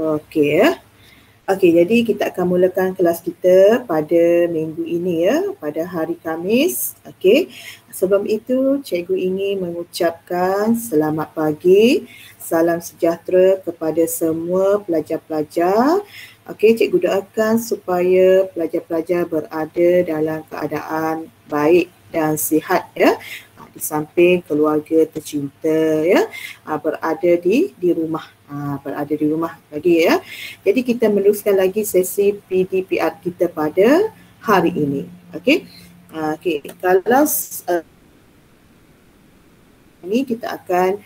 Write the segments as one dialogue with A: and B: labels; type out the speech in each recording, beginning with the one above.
A: Okey ya. Okey, jadi kita akan mulakan kelas kita pada minggu ini ya, pada hari Khamis. Okey. Sebelum itu, cikgu ingin mengucapkan selamat pagi, salam sejahtera kepada semua pelajar-pelajar. Okey, cikgu doakan supaya pelajar-pelajar berada dalam keadaan baik dan sihat ya. Di samping keluarga tercinta ya, berada di rumah, berada di rumah lagi ya. Jadi kita meneruskan lagi sesi PDPR kita pada hari ini. Okey. Okey, kalau ini kita akan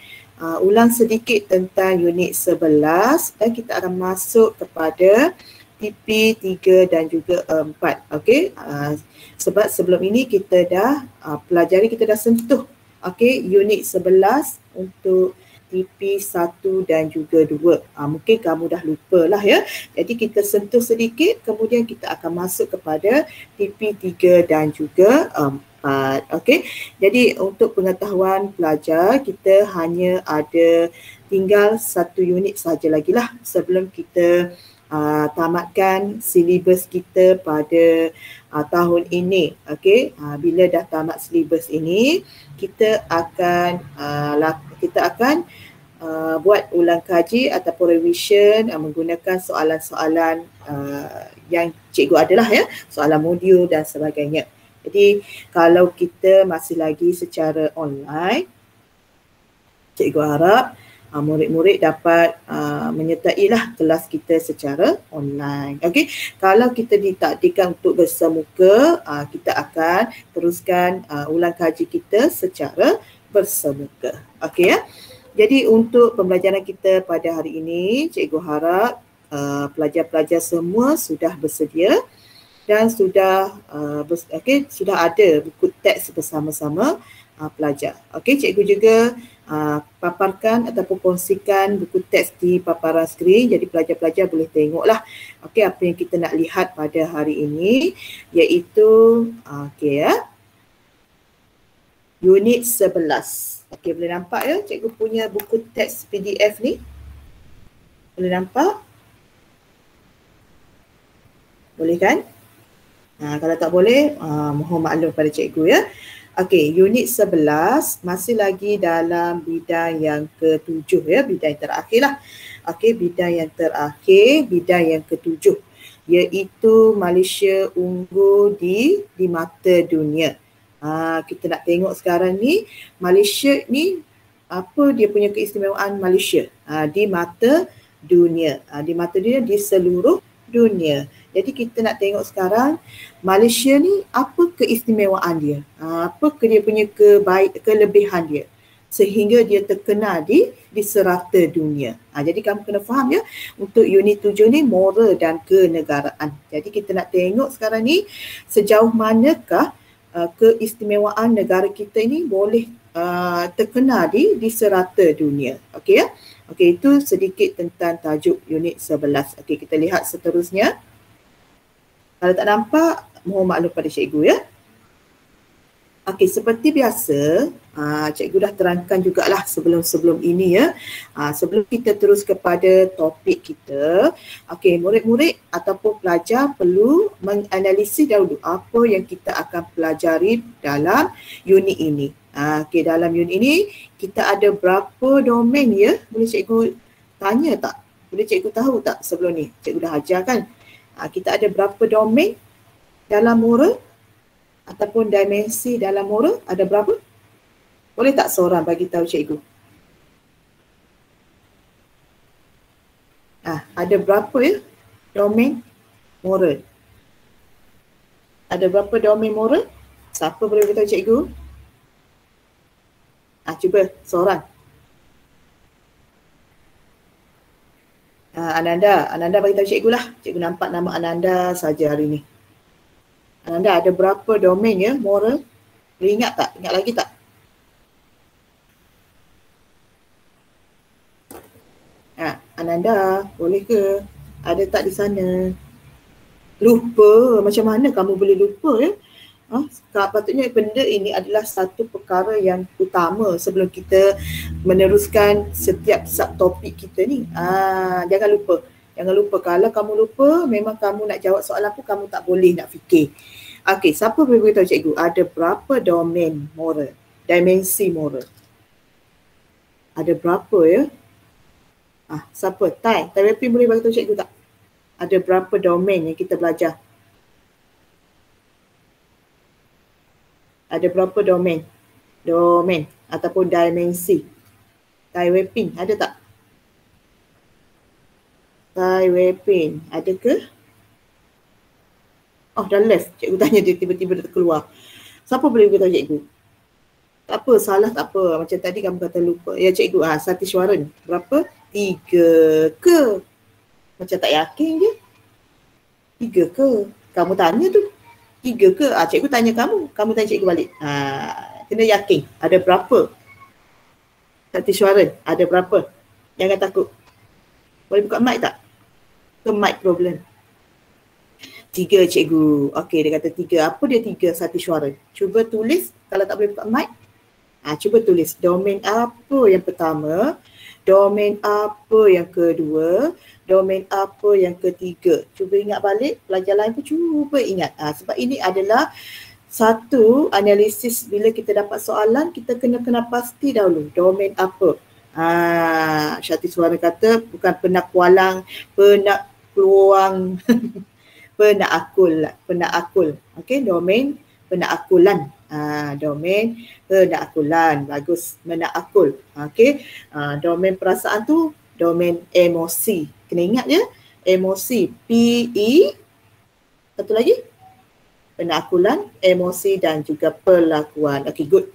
A: ulang sedikit tentang unit 11 dan kita akan masuk kepada TP 3 dan juga 4. Okey. Sebab sebelum ini kita dah pelajari, kita dah sentuh okey unit 11 untuk TP 1 dan juga 2. Mungkin kamu dah lupa lah ya. Jadi kita sentuh sedikit, kemudian kita akan masuk kepada TP 3 dan juga 4. Okey. Jadi untuk pengetahuan pelajar, kita hanya ada tinggal satu unit saja lagi lah sebelum kita tamatkan silibus kita pada tahun ini. Okey, bila dah tamat silibus ini, kita akan buat ulang kaji ataupun revision menggunakan soalan-soalan yang cikgu adalah ya, soalan modul dan sebagainya. Jadi kalau kita masih lagi secara online, cikgu harap murid-murid dapat menyertailah kelas kita secara online. Okey, kalau kita ditakdirkan untuk bersemuka, kita akan teruskan ulang kaji kita secara bersemuka. Okey ya. Jadi untuk pembelajaran kita pada hari ini, cikgu harap pelajar-pelajar semua sudah bersedia dan sudah sudah ada buku teks bersama-sama pelajar. Okey, cikgu juga paparkan ataupun kongsikan buku teks di paparan skrin, jadi pelajar-pelajar boleh tengoklah okey apa yang kita nak lihat pada hari ini, iaitu okey ya, unit 11. Okey, boleh nampak ya cikgu punya buku teks PDF ni? Boleh nampak? Boleh kan? Kalau tak boleh, mohon maklum pada cikgu ya. Okey, unit 11 masih lagi dalam bidang yang ke-7 ya, bidang yang terakhir lah. Okey, bidang yang terakhir, bidang yang ke-7, iaitu Malaysia unggul di mata dunia. Kita nak tengok sekarang ni, Malaysia ni apa dia punya keistimewaan Malaysia di mata dunia, di mata dunia, di seluruh dunia. Jadi kita nak tengok sekarang Malaysia ni apa keistimewaan dia, apa dia punya kelebihan dia sehingga dia terkenal di serata dunia. Jadi kamu kena faham ya, untuk unit 7 ni moral dan kenegaraan. Jadi kita nak tengok sekarang ni sejauh manakah keistimewaan negara kita ini boleh terkenal di serata dunia. Okey ya. Okey, itu sedikit tentang tajuk unit 11. Okey, kita lihat seterusnya. Kalau tak nampak, mohon maklum pada cikgu ya. Okey, seperti biasa, cikgu dah terangkan jugalah sebelum ini ya. Sebelum kita terus kepada topik kita, okey, murid-murid ataupun pelajar perlu menganalisis dahulu apa yang kita akan pelajari dalam unit ini. Okey, dalam unit ini kita ada berapa domain ya? Boleh cikgu tanya tak? Boleh cikgu tahu tak sebelum ni? Cikgu dah ajar kan? Kita ada berapa domain dalam moral ataupun dimensi dalam moral, ada berapa? Boleh tak seorang bagi tahu cikgu? Ada berapa ya domain moral? Ada berapa domain moral? Siapa boleh beritahu cikgu? Cuba seorang. Ananda bagi tahu cikgu lah. Cikgu nampak nama Ananda saja hari ni. Ananda, ada berapa domain ya moral? Boleh ingat tak? Ingat lagi tak? Ananda, boleh ke? Ada tak di sana? Lupa? Macam mana kamu boleh lupa ya? Patutnya benda ini adalah satu perkara yang utama sebelum kita meneruskan setiap subtopik kita ni. Jangan lupa. Jangan lupa, kalau kamu lupa, memang kamu nak jawab soalan pun kamu tak boleh nak fikir. Okey, siapa boleh beritahu cikgu ada berapa domain moral, dimensi moral? Ada berapa ya? Siapa? Tai Wepin boleh beritahu cikgu tak? Ada berapa domain yang kita belajar? Ada berapa domain? Domain ataupun dimensi. Tai Wepin ada tak? Tai Wepin ada ke? Oh, dah left. Cikgu tanya dia tiba-tiba terkeluar. Siapa boleh beritahu cikgu? Tak apa, salah tak apa. Macam tadi kamu kata lupa. Ya cikgu, Satiswaran. Berapa? 3 ke? Macam tak yakin je. 3 ke? Kamu tanya tu. 3 ke? Cikgu tanya kamu. Kamu tanya cikgu balik. Kena yakin. Ada berapa? Satiswaran. Ada berapa? Jangan takut. Boleh buka mic tak? Ke mic problem? 3 cikgu. Okey, dia kata 3. Apa dia 3 Satiswaran? Cuba tulis. Kalau tak boleh buka mic. Cuba tulis. Domain apa yang pertama? Domain apa yang kedua? Domain apa yang ketiga? Cuba ingat balik. Pelajar lain pun cuba ingat. Sebab ini adalah satu analisis. Bila kita dapat soalan, kita kena pasti dahulu. Domain apa? Satiswaran kata bukan penakwalang, penakluang. Penakul. Okey, domain penakulan. Domain penakulan. Bagus, menakul. Okey. Domain perasaan tu domain emosi. Kena ingat je, emosi. PE. Satu lagi. Penakulan, emosi dan juga perlakuan. Okey, good.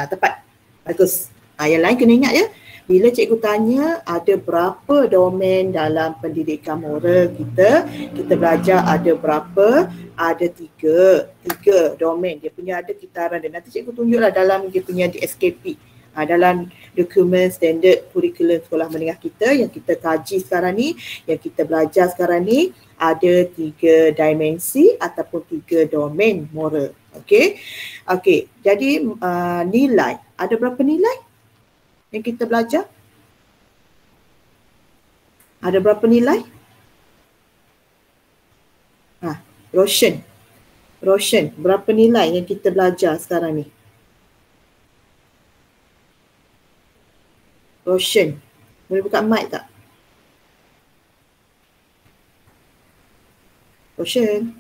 A: Tepat. Bagus. Yang lain kena ingat je. Bila cikgu tanya ada berapa domain dalam pendidikan moral kita belajar ada berapa? Ada 3 domain. Dia punya ada kitaran dia. Nanti cikgu tunjuklah dalam dia punya DSKP. Dalam dokumen standard kurikulum sekolah menengah kita yang kita kaji sekarang ni, yang kita belajar sekarang ni, ada 3 dimensi ataupun 3 domain moral. Okey. Jadi nilai. Ada berapa nilai yang kita belajar? Ada berapa nilai? Roshan, berapa nilai yang kita belajar sekarang ni? Roshan, boleh buka mic tak? Roshan,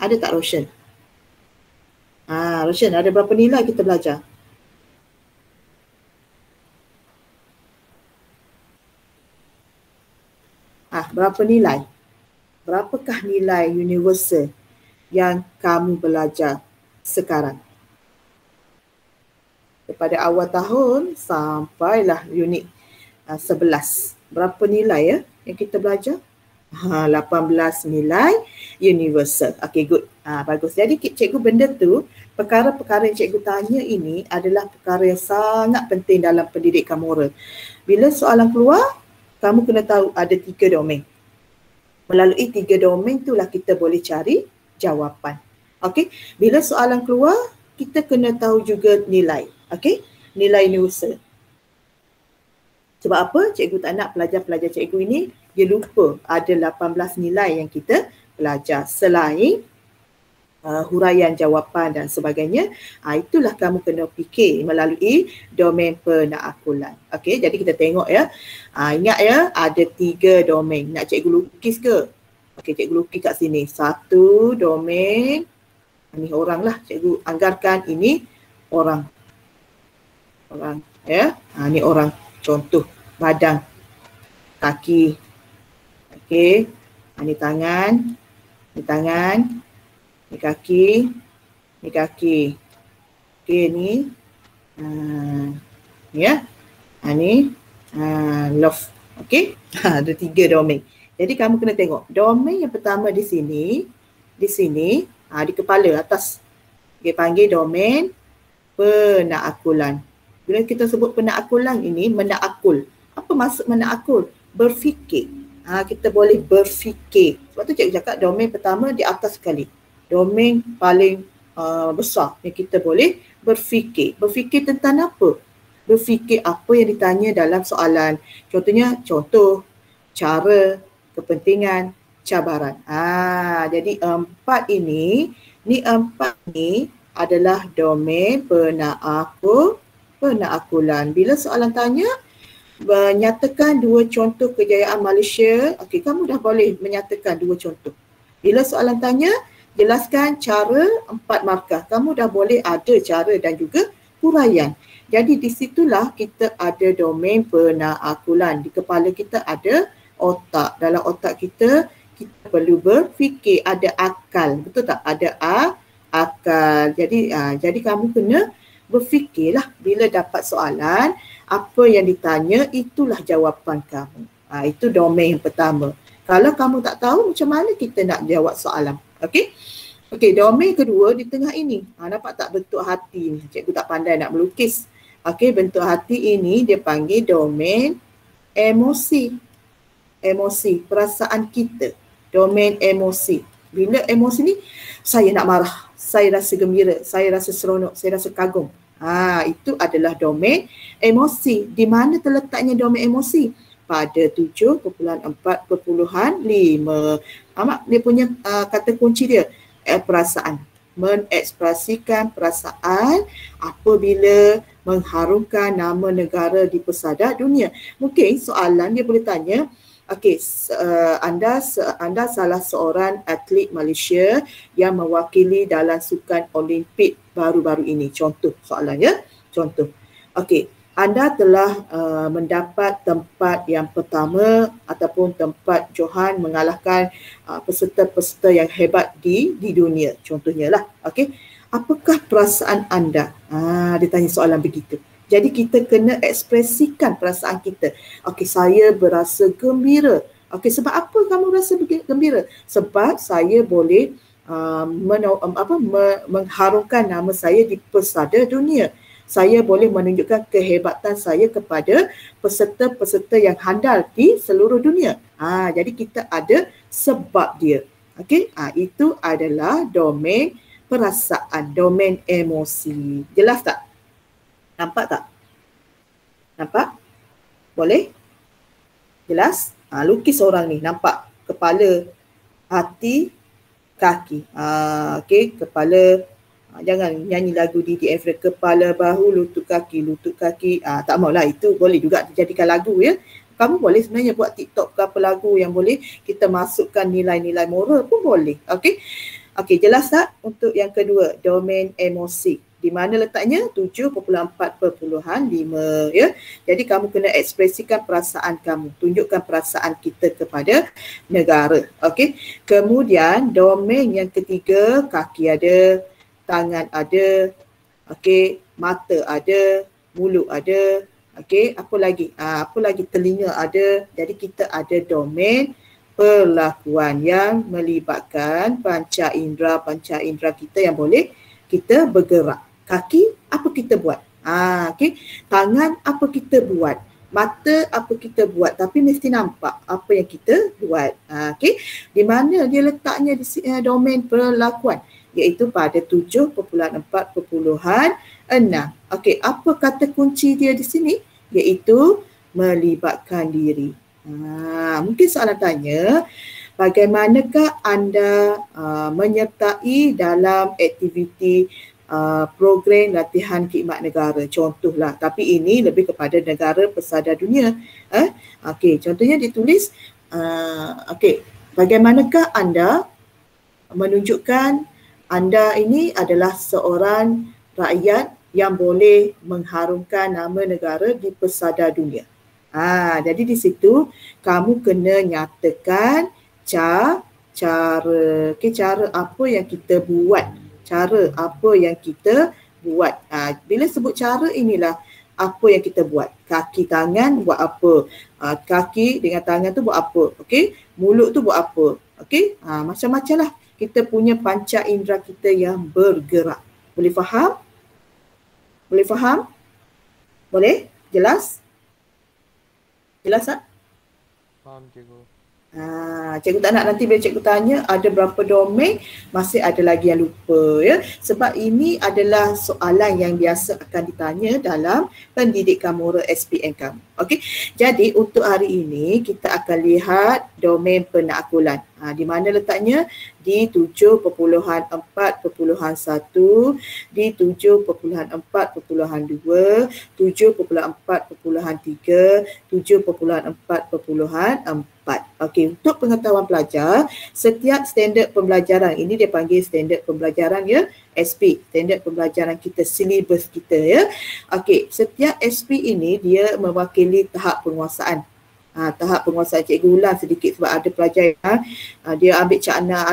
A: ada tak Roshan? Roshan, ada berapa nilai kita belajar? Berapa nilai? Berapakah nilai universal yang kamu belajar sekarang? Daripada awal tahun sampailah unit 11. Berapa nilai ya yang kita belajar? 18 nilai universal. Okey, good. Bagus. Jadi cikgu benda tu, perkara-perkara yang cikgu tanya ini adalah perkara yang sangat penting dalam pendidikan moral. Bila soalan keluar, kamu kena tahu ada 3 domain. Melalui 3 domain itulah kita boleh cari jawapan. Okey, bila soalan keluar, kita kena tahu juga nilai. Okey, nilai universal. Sebab apa? Cikgu tak nak pelajar-pelajar cikgu ini dia lupa ada 18 nilai yang kita belajar selain huraian jawapan dan sebagainya. Itulah kamu kena fikir melalui domain penakulan. Okey, jadi kita tengok ya. Ingat ya, ada 3 domain. Nak cikgu lukis ke? Okey, cikgu lukis kat sini. 1 domain. Ini orang lah. Cikgu anggarkan ini orang. Orang ya. Ini orang. Contoh badan, kaki. Okey. Ini tangan. Ini tangan. Ni kaki. Ni kaki. Okey, ni. Ni ya. Ni. Love. Okey. Ada 3 domain. Jadi kamu kena tengok. Domain yang pertama di sini. Di sini. Di kepala atas. Okay, panggil domain penakulan. Bila kita sebut penakulan ini, menakul. Apa maksud menakul? Berfikir. Kita boleh berfikir. Sebab tu cikgu cakap domain pertama di atas sekali. Domain paling besar yang kita boleh berfikir. Berfikir tentang apa? berfikir apa yang ditanya dalam soalan. Contohnya, cara, kepentingan, cabaran. Jadi empat ini adalah domain penaakulan. Bila soalan tanya, menyatakan dua contoh kejayaan Malaysia, okey, kamu dah boleh menyatakan dua contoh. Bila soalan tanya, jelaskan cara 4 markah. Kamu dah boleh ada cara dan juga huraian. Jadi di situlah kita ada domain penaakulan. Di kepala kita ada otak. Dalam otak kita perlu berfikir, ada akal. Betul tak? Ada akal. Jadi kamu kena berfikirlah bila dapat soalan, apa yang ditanya itulah jawapan kamu. Itu domain yang pertama. Kalau kamu tak tahu, macam mana kita nak jawab soalan? Okey? Okey, domain kedua di tengah ini. Nampak tak bentuk hati ni? Cikgu tak pandai nak melukis. Okey, bentuk hati ini dia panggil domain emosi. Emosi, perasaan kita. Domain emosi. Bila emosi ni, saya nak marah, saya rasa gembira, saya rasa seronok, saya rasa kagum. Itu adalah domain emosi. Di mana terletaknya domain emosi? Pada 7.4.5. Dia punya kata kunci dia, perasaan. Mengekspresikan perasaan apabila mengharumkan nama negara di pesada dunia. Mungkin soalan dia boleh tanya, okey, anda salah seorang atlet Malaysia yang mewakili dalam sukan Olimpik baru-baru ini. Contoh soalannya, contoh. Okey, anda telah mendapat tempat yang pertama ataupun tempat Johan mengalahkan peserta-peserta yang hebat di dunia. Contohnya lah. Okey, apakah perasaan anda? Dia tanya soalan begitu. Jadi kita kena ekspresikan perasaan kita. Okey, saya berasa gembira. Okey, sebab apa kamu rasa gembira? Sebab saya boleh mengharumkan nama saya di pesada dunia. Saya boleh menunjukkan kehebatan saya kepada peserta-peserta yang handal di seluruh dunia. Jadi kita ada sebab dia. Okey, itu adalah domain perasaan, domain emosi. Jelas tak? Nampak tak? Nampak? Boleh? Jelas? Lukis orang ni, nampak? Kepala, hati, kaki. Okey, kepala. Jangan nyanyi lagu DDF, kepala, bahu, lutut kaki. Tak maulah, itu boleh juga dijadikan lagu ya. Kamu boleh sebenarnya buat TikTok ke apa lagu yang boleh kita masukkan nilai-nilai moral pun boleh. Okey. Okey, jelas tak untuk yang kedua, domain emosi. Di mana letaknya? 7.4.5 ya. Jadi kamu kena ekspresikan perasaan kamu, tunjukkan perasaan kita kepada negara. Okey. Kemudian domain yang ketiga, kaki ada, tangan ada, okey, mata ada, mulut ada, okey, apa lagi? Apa lagi? Telinga ada. Jadi kita ada domain perlakuan yang melibatkan panca indera kita yang boleh kita bergerak. Kaki, apa kita buat? Okey. Tangan, apa kita buat? Mata, apa kita buat? Tapi mesti nampak apa yang kita buat. Okey. Di mana dia letaknya di domain perlakuan? Iaitu pada 7.4.6. Okey, apa kata kunci dia di sini? Iaitu melibatkan diri. Mungkin soalan tanya, bagaimanakah anda menyertai dalam aktiviti program latihan khidmat negara? Contohlah, tapi ini lebih kepada negara pesada dunia. Okey, contohnya ditulis, okey, bagaimanakah anda menunjukkan anda ini adalah seorang rakyat yang boleh mengharumkan nama negara di pesada dunia. Jadi di situ kamu kena nyatakan cara apa yang kita buat. Cara apa yang kita buat. Bila sebut cara, inilah apa yang kita buat. Kaki, tangan buat apa. Kaki dengan tangan tu buat apa. Okey? Mulut tu buat apa. Okey? Macam-macam lah. Kita punya panca indera kita yang bergerak. Boleh faham? Boleh faham? Boleh? Jelas? Jelas tak?
B: Faham, cikgu.
A: Cikgu tak nak nanti bila cikgu tanya ada berapa domain, masih ada lagi yang lupa ya. Sebab ini adalah soalan yang biasa akan ditanya dalam pendidikan moral SPM kamu. Okey. Jadi untuk hari ini kita akan lihat domain penaklukan. Di mana letaknya? Di 7.4.1, di 7.4.2, 7.4.3, 7.4.4. Okey, untuk pengetahuan pelajar, setiap standard pembelajaran ini dia panggil standard pembelajaran ya, SP, standard pembelajaran kita, silibus kita ya. Okey, setiap SP ini dia mewakili tahap penguasaan. Tahap penguasaan, cikgu ulang sedikit sebab ada pelajar yang dia ambil cakna,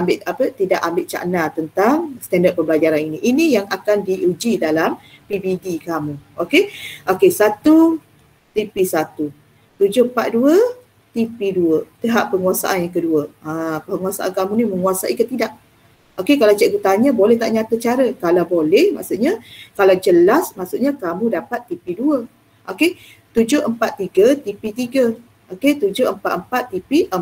A: tidak ambil cakna tentang standard pembelajaran ini. Ini yang akan diuji dalam PBD kamu. Okey. Okey, 1 TP1, 742 TP2, tahap penguasaan yang kedua. Penguasaan kamu ni menguasai ke tidak? Okey, kalau cikgu tanya boleh tak nyata cara? Kalau boleh, maksudnya kalau jelas, maksudnya kamu dapat TP2. Okey, 743 TP3. Okey, 744 TP4.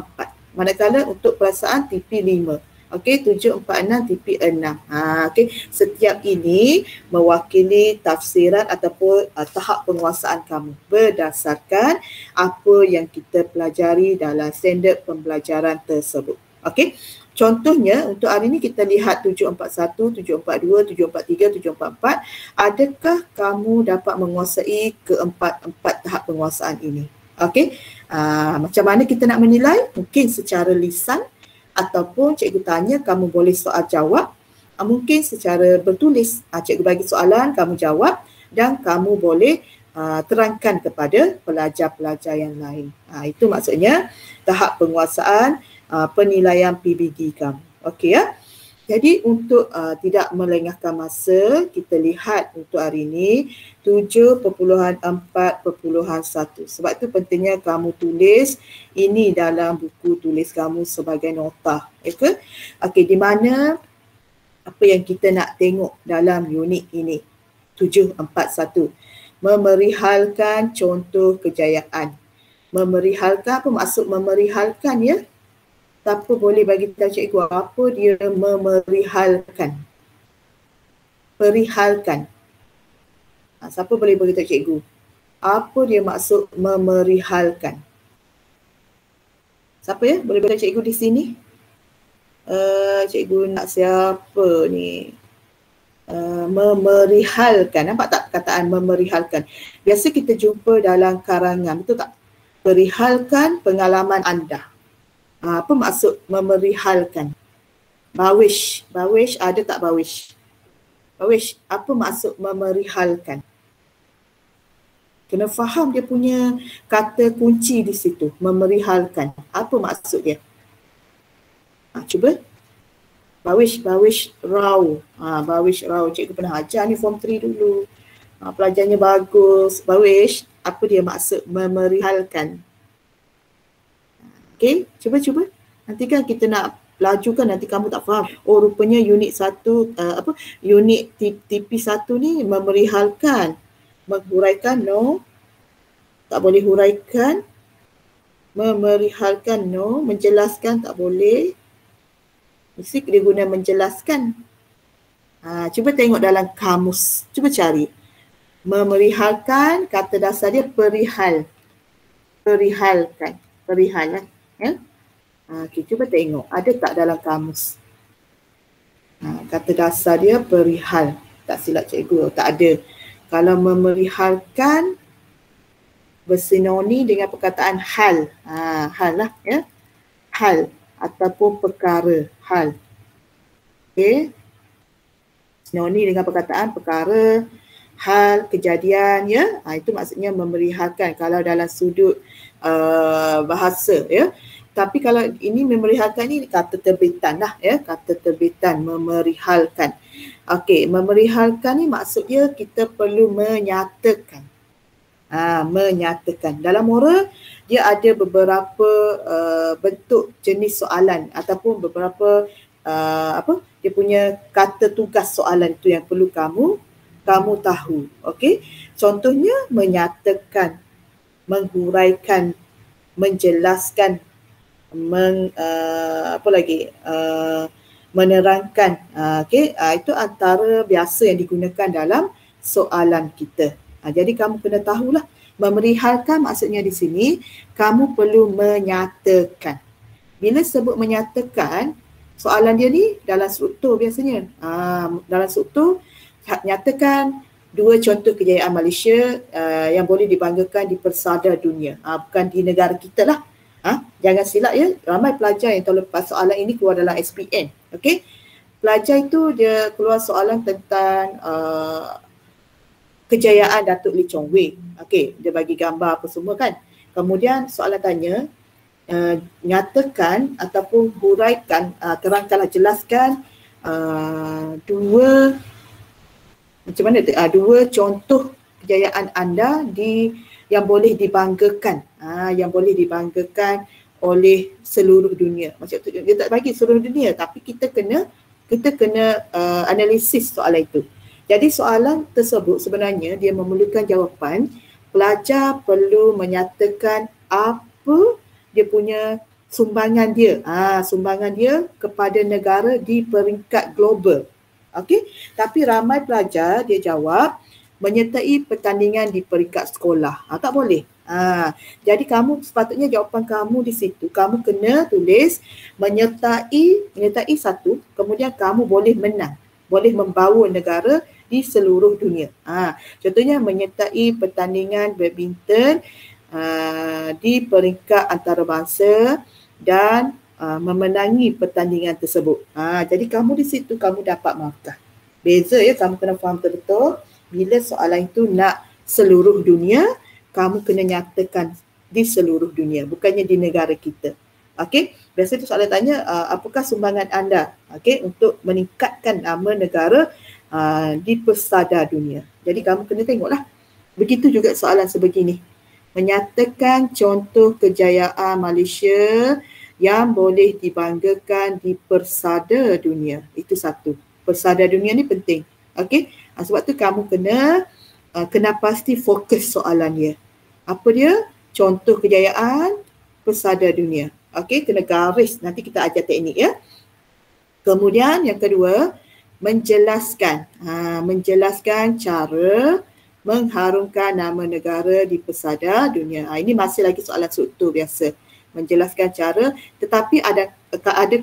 A: Manakala untuk perasaan TP5. Okey, 746 TP6. Okey, setiap ini mewakili tafsiran ataupun tahap penguasaan kamu berdasarkan apa yang kita pelajari dalam standard pembelajaran tersebut. Okey, contohnya untuk hari ini kita lihat 741, 742, 743, 744. Adakah kamu dapat menguasai keempat-empat tahap penguasaan ini? Okey, macam mana kita nak menilai? Mungkin secara lisan, ataupun cikgu tanya kamu boleh soal jawab, mungkin secara bertulis. Cikgu bagi soalan, kamu jawab dan kamu boleh terangkan kepada pelajar-pelajar yang lain. Itu maksudnya tahap penguasaan penilaian PBD kamu. Okey ya. Jadi untuk tidak melengahkan masa, kita lihat untuk hari ini 7.4.1. Sebab itu pentingnya kamu tulis ini dalam buku tulis kamu sebagai nota. Okay? Okey, di mana apa yang kita nak tengok dalam unit ini? 7.4.1. Memerihalkan contoh kejayaan. Memerihalkan, apa maksud memerihalkan ya? Siapa boleh bagi tahu cikgu apa dia memerihalkan? Perihalkan. Siapa boleh bagi tahu cikgu? Apa dia maksud memerihalkan? Siapa ya? Boleh bagi tahu cikgu di sini? Cikgu nak siapa ni? Memerihalkan. Nampak tak perkataan memerihalkan? Biasa kita jumpa dalam karangan, betul tak? Perihalkan pengalaman anda. Apa maksud memerihalkan? Bawish. Bawish, ada tak bawish? Bawish, apa maksud memerihalkan? Kena faham dia punya kata kunci di situ. Memerihalkan. Apa maksud dia? Cuba. Bawish raw. Bawish raw. Cikgu pernah ajar ni form 3 dulu. Pelajarnya bagus. Bawish, apa dia maksud memerihalkan? Okey, cuba. Nanti kan kita nak lajukan, nanti kamu tak faham. Oh, rupanya unit 1, unit TP1 ni memerihalkan. Menghuraikan, no. Tak boleh huraikan. Memerihalkan, no. Menjelaskan, tak boleh. Mesti dia guna menjelaskan. Cuba tengok dalam kamus. Cuba cari. Memerihalkan, kata dasar dia perihal. Perihalkan. Perihal. Ya? Okay, cuba tengok. Ada tak dalam kamus? Kata dasar dia perihal. Tak silap cikgu. Tak ada. Kalau memerihalkan bersinoni dengan perkataan hal. Hal lah. Ya? Hal. Ataupun perkara. Hal. Okay. Sinoni dengan perkataan perkara, hal, kejadian. Ya? Itu maksudnya memerihalkan. Kalau dalam sudut bahasa, ya. Tapi kalau ini memerihalkan ni kata terbitan lah, ya, kata terbitan, memerihalkan. Okey, memerihalkan ni maksudnya kita perlu menyatakan. Menyatakan. Dalam moral dia ada beberapa bentuk jenis soalan ataupun beberapa dia punya kata tugas soalan itu yang perlu kamu tahu. Okey. Contohnya menyatakan, menghuraikan, menjelaskan, menerangkan. Itu antara biasa yang digunakan dalam soalan kita. Jadi kamu kena tahulah, memerihalkan maksudnya di sini kamu perlu menyatakan. Bila sebut menyatakan, soalan dia ni dalam struktur biasanya. Dalam struktur, nyatakan 2 contoh kejayaan Malaysia yang boleh dibanggakan di persada dunia. Bukan di negara kita lah. Jangan silap ya, ramai pelajar yang tahun lepas soalan ini keluar dalam SPM. Okey, pelajar itu dia keluar soalan tentang kejayaan Datuk Lee Chong Wei. Okey, dia bagi gambar apa semua kan. Kemudian soalan tanya, nyatakan ataupun huraikan, terangkanlah, jelaskan dua contoh kejayaan anda yang boleh dibanggakan, yang boleh dibanggakan oleh seluruh dunia. Maksudnya dia tak bagi seluruh dunia, tapi kita kena analisis soalan itu. Jadi soalan tersebut sebenarnya dia memerlukan jawapan. Pelajar perlu menyatakan apa dia punya sumbangan dia, sumbangan dia kepada negara di peringkat global. Okey, tapi ramai pelajar dia jawab menyertai pertandingan di peringkat sekolah. Tak boleh. Jadi kamu sepatutnya jawapan kamu di situ, kamu kena tulis menyertai satu, kemudian kamu boleh menang, boleh membawa negara di seluruh dunia. Contohnya menyertai pertandingan badminton di peringkat antarabangsa dan memenangi pertandingan tersebut. Jadi kamu di situ kamu dapat markah. Beza ya, kamu kena faham betul-betul. Bila soalan itu nak seluruh dunia, kamu kena nyatakan di seluruh dunia, bukannya di negara kita. Okey, biasa tu soalan tanya, apakah sumbangan anda untuk meningkatkan nama negara di persada dunia. Jadi kamu kena tengoklah. Begitu juga soalan sebegini. Menyatakan contoh kejayaan Malaysia yang boleh dibanggakan di persada dunia. Itu satu. Persada dunia ni penting. Okey, sebab tu kamu kena pasti fokus soalan dia. Apa dia? Contoh kejayaan persada dunia. Okey, kena garis. Nanti kita ajar teknik ya. Kemudian yang kedua, menjelaskan. Menjelaskan cara mengharumkan nama negara di persada dunia. Ini masih lagi soalan struktur biasa. Menjelaskan cara, tetapi ada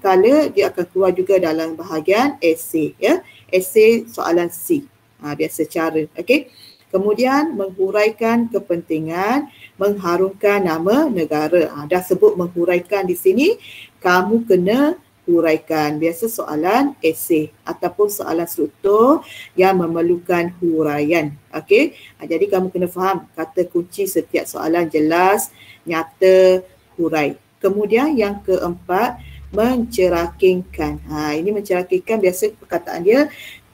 A: kala dia akan keluar juga dalam bahagian esei ya. Esei soalan C. Biasa cara. Okey. Kemudian menghuraikan kepentingan mengharumkan nama negara. Dah sebut menghuraikan di sini, kamu kena huraikan. Biasa soalan esei ataupun soalan struktur yang memerlukan huraian. Okey. Jadi kamu kena faham kata kunci setiap soalan jelas, nyata, hurai. Kemudian yang keempat, mencerakingkan. Ini mencerakingkan biasa perkataan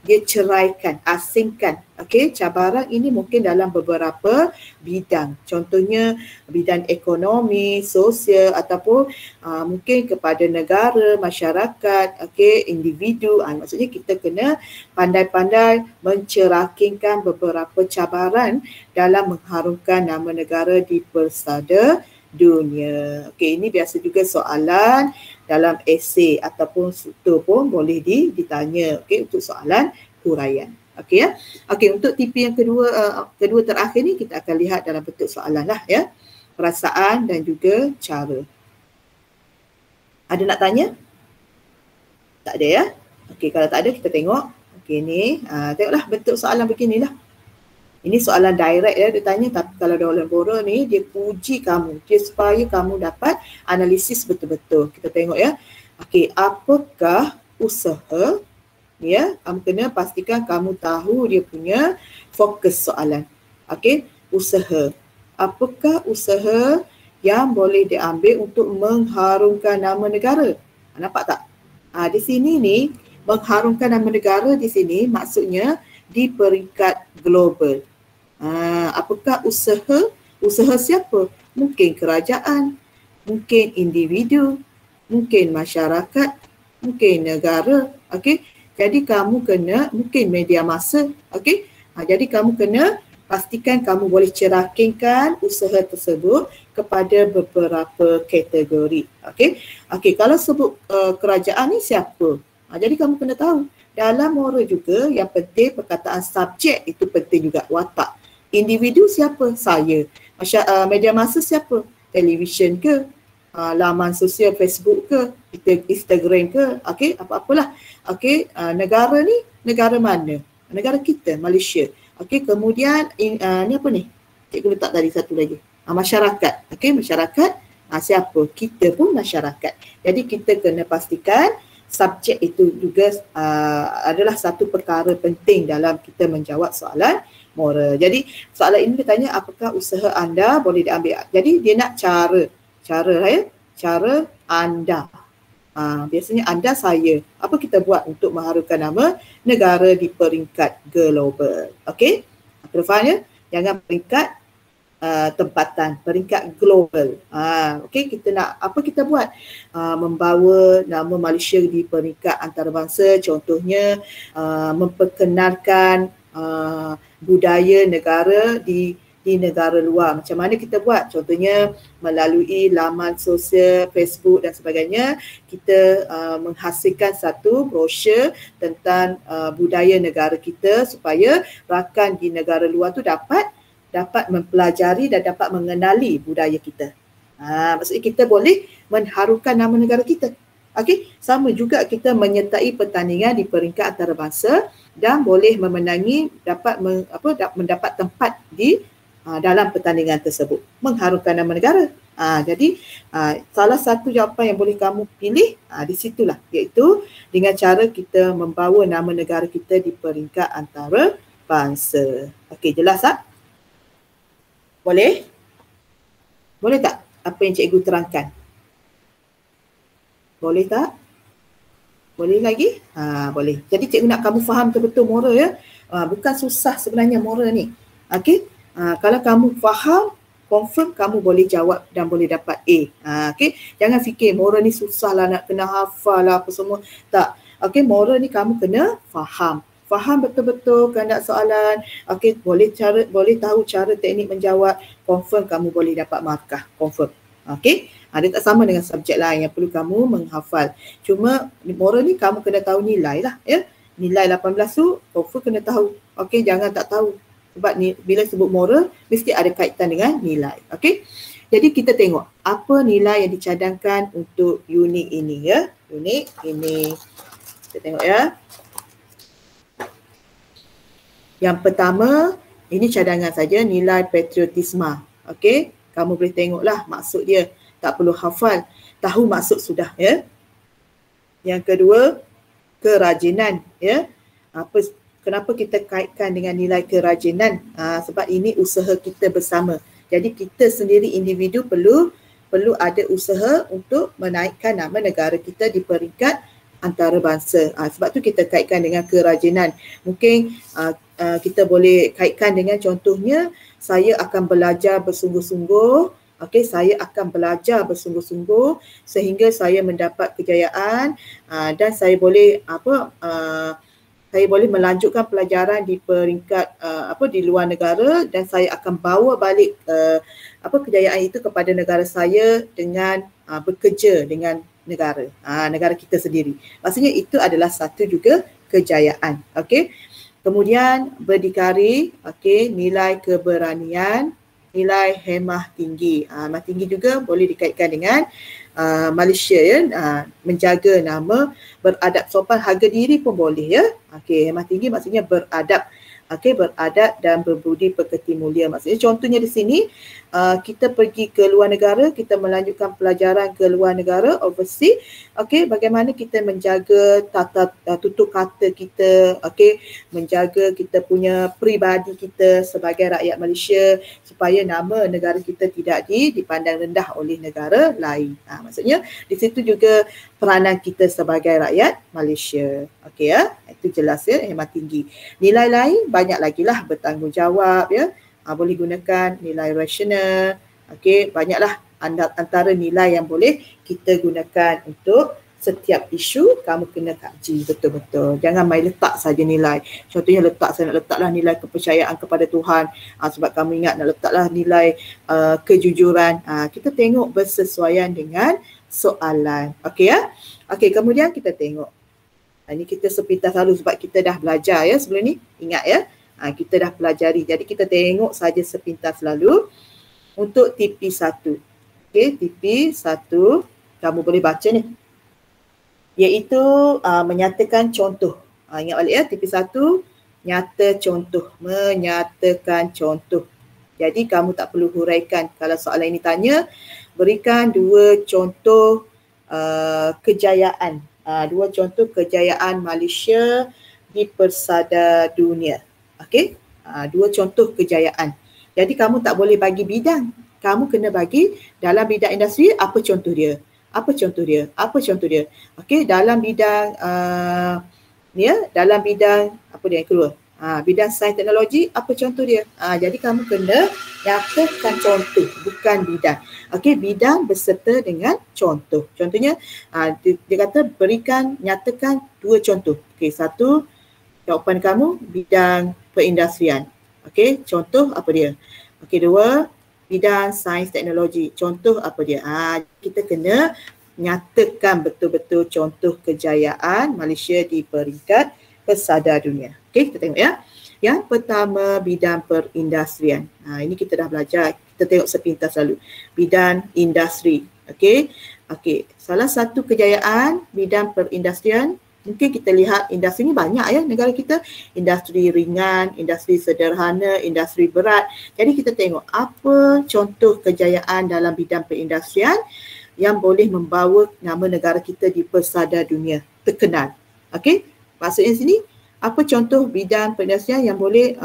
A: dia ceraikan, asingkan. Okey, cabaran ini mungkin dalam beberapa bidang. Contohnya bidang ekonomi, sosial ataupun mungkin kepada negara, masyarakat, okey, individu. Maksudnya kita kena pandai-pandai mencerakingkan beberapa cabaran dalam mengharumkan nama negara di persada dunia. Okey, ini biasa juga soalan dalam esei ataupun struktur pun boleh ditanya. Okey, untuk soalan huraian. Okey ya. Okey, untuk tipe yang kedua terakhir ni kita akan lihat dalam bentuk soalan lah ya. Perasaan dan juga cara. Ada nak tanya? Tak ada ya? Okey, kalau tak ada kita tengok. Okey ni, tengoklah bentuk soalan beginilah. Ini soalan direct ya, dia tanya, tapi kalau Dolan Bora ni dia puji kamu, dia supaya kamu dapat analisis betul-betul. Kita tengok ya. Okey, apakah usaha? Ya, kamu kena pastikan kamu tahu dia punya fokus soalan. Okey, usaha. Apakah usaha yang boleh diambil untuk mengharumkan nama negara? Nampak tak? Di sini ni mengharumkan nama negara di sini maksudnya di peringkat global. Apakah usaha? Usaha siapa? Mungkin kerajaan, mungkin individu, mungkin masyarakat, mungkin negara. Okey. Jadi kamu kena, mungkin media massa. Okey. Jadi kamu kena pastikan kamu boleh cerahkankan usaha tersebut kepada beberapa kategori. Okey, kalau sebut kerajaan ni siapa? Jadi kamu kena tahu. Dalam moral juga yang penting perkataan subjek itu penting juga, watak. Individu siapa? Saya. Media masa siapa? Televisyen ke? Laman sosial Facebook ke? Instagram ke? Okey, apa-apalah. Okey, negara ni negara mana? Negara kita, Malaysia. Okey, kemudian ni apa ni? Cikgu letak tadi satu lagi. Masyarakat. Okey, masyarakat siapa? Kita pun masyarakat. Jadi kita kena pastikan subjek itu juga adalah satu perkara penting dalam kita menjawab soalan moral. Jadi soalan ini dia tanya apakah usaha anda boleh diambil. Jadi dia nak cara anda. Biasanya anda, saya. Apa kita buat untuk mengharumkan nama negara di peringkat global? Okey? Fahamnya? Jangan peringkat tempatan, peringkat global. Okey, kita nak apa kita buat? Membawa nama Malaysia di peringkat antarabangsa, contohnya memperkenalkan budaya negara di negara luar. Macam mana kita buat? Contohnya melalui laman sosial, Facebook dan sebagainya, kita menghasilkan satu brosur tentang budaya negara kita supaya rakan di negara luar tu dapat mempelajari dan dapat mengenali budaya kita. Maksudnya kita boleh mengharumkan nama negara kita. Okey, sama juga kita menyertai pertandingan di peringkat antarabangsa dan boleh memenangi, mendapat tempat di dalam pertandingan tersebut, mengharumkan nama negara. Jadi salah satu jawapan yang boleh kamu pilih di situlah, iaitu dengan cara kita membawa nama negara kita di peringkat antarabangsa. Okey, jelas tak? Boleh? Boleh tak apa yang cikgu terangkan? Boleh tak? Boleh lagi? Boleh. Jadi cikgu nak kamu faham betul-betul moral ya. Bukan susah sebenarnya moral ni. Okey? Kalau kamu faham, confirm kamu boleh jawab dan boleh dapat A. Okey? Jangan fikir moral ni susah lah, nak kena hafal lah apa semua. Tak. Okey, moral ni kamu kena faham. Faham betul-betul kehendak soalan. Okey, boleh tahu cara teknik menjawab, confirm kamu boleh dapat markah. Confirm. Okey? Dia tak sama dengan subjek lain yang perlu kamu menghafal. Cuma moral ni kamu kena tahu nilai lah ya. Nilai 18 tu confirm kena tahu. Okey, jangan tak tahu. Sebab bila sebut moral mesti ada kaitan dengan nilai. Okey? Jadi kita tengok apa nilai yang dicadangkan untuk unit ini ya. Unit ini. Kita tengok ya. Yang pertama, ini cadangan saja, nilai patriotisme. Okey? Kamu boleh tengoklah maksud dia. Tak perlu hafal. Tahu maksud sudah ya. Yang kedua, kerajinan ya. Kenapa kita kaitkan dengan nilai kerajinan? Sebab ini usaha kita bersama. Jadi kita sendiri individu perlu ada usaha untuk menaikkan nama negara kita di peringkat antarabangsa. Sebab tu kita kaitkan dengan kerajinan. Mungkin kita boleh kaitkan dengan contohnya, saya akan belajar bersungguh-sungguh. Okey, saya akan belajar bersungguh-sungguh sehingga saya mendapat kejayaan dan saya boleh saya boleh melanjutkan pelajaran di peringkat di luar negara dan saya akan bawa balik kejayaan itu kepada negara saya dengan bekerja dengan negara kita sendiri. Maksudnya itu adalah satu juga kejayaan. Okey. Kemudian berdikari, okey, nilai keberanian, nilai hemah tinggi. Hemah tinggi juga boleh dikaitkan dengan Malaysia ya, menjaga nama, beradab sopan, harga diri pun boleh ya. Okey, hemah tinggi maksudnya beradab. Okey, beradab dan berbudi pekerti mulia. Maksudnya contohnya di sini kita pergi ke luar negara, kita melanjutkan pelajaran ke luar negara, overseas. Okey, bagaimana kita menjaga tutur kata kita, okey, menjaga kita punya peribadi kita sebagai rakyat Malaysia supaya nama negara kita tidak dipandang rendah oleh negara lain. Maksudnya di situ juga peranan kita sebagai rakyat Malaysia. Okey ya, itu jelas ya, hemat tinggi. Nilai lain banyak lagi lah, bertanggungjawab ya. Boleh gunakan nilai rasional. Okey, banyaklah antara nilai yang boleh kita gunakan untuk setiap isu kamu kena kaji betul-betul. Jangan main letak saja nilai. Contohnya saya nak letaklah nilai kepercayaan kepada Tuhan, sebab kamu ingat nak letaklah nilai kejujuran. Kita tengok bersesuaian dengan soalan. Okey ya. Okey, kemudian kita tengok. Ini kita sepintas lalu sebab kita dah belajar ya sebelum ni. Ingat ya. Kita dah pelajari. Jadi kita tengok saja sepintas lalu untuk TP1. Okey, TP1 kamu boleh baca ni. Iaitu menyatakan contoh. Ingat balik ya, TP1 nyata contoh, menyatakan contoh. Jadi kamu tak perlu huraikan. Kalau soalan ini tanya, berikan dua contoh kejayaan. Dua contoh kejayaan Malaysia di persada dunia. Okey? Dua contoh kejayaan. Jadi kamu tak boleh bagi bidang. Kamu kena bagi dalam bidang industri apa contoh dia. Apa contoh dia? Apa contoh dia? Okey, dalam bidang dalam bidang apa dia yang kedua? Bidang sains teknologi, apa contoh dia? Jadi kamu kena nyatakan contoh, bukan bidang. Okey, bidang berserta dengan contoh. Contohnya dia kata nyatakan dua contoh. Okey, satu jawapan kamu bidang perindustrian. Okey, contoh apa dia? Okey, dua bidang sains teknologi. Contoh apa dia? Kita kena nyatakan betul-betul contoh kejayaan Malaysia di peringkat persada dunia. Okey, kita tengok ya. Yang pertama bidang perindustrian. Ini kita dah belajar. Kita tengok sepintas lalu. Bidang industri. Okey. Okey, salah satu kejayaan bidang perindustrian, mungkin kita lihat industri ni banyak ya negara kita. Industri ringan, industri sederhana, industri berat. Jadi kita tengok apa contoh kejayaan dalam bidang perindustrian yang boleh membawa nama negara kita di persada dunia terkenal. Okey, maksudnya sini apa contoh bidang perindustrian yang boleh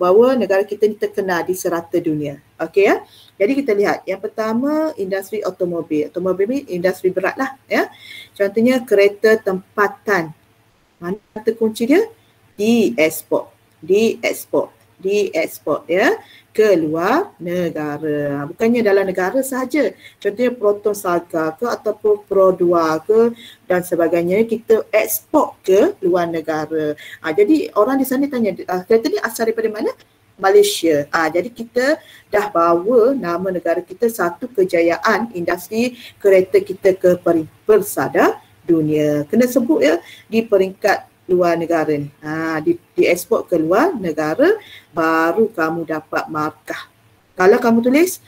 A: bawa negara kita ni terkenal di serata dunia. Okey ya. Jadi kita lihat yang pertama industri automobil. Automobil ni industri berat lah ya. Contohnya kereta tempatan. Mana kata kunci dia? Diekspor ya ke luar negara. Bukannya dalam negara sahaja. Contohnya Proton Saga ke ataupun Pro 2 ke dan sebagainya kita ekspor ke luar negara. Jadi orang di sana tanya kereta ni asal daripada mana? Malaysia. Jadi kita dah bawa nama negara kita satu kejayaan industri kereta kita ke persada dunia. Kena sebut ya di peringkat luar negara ni. Diekspor ke luar negara baru kamu dapat markah. Kalau kamu tulis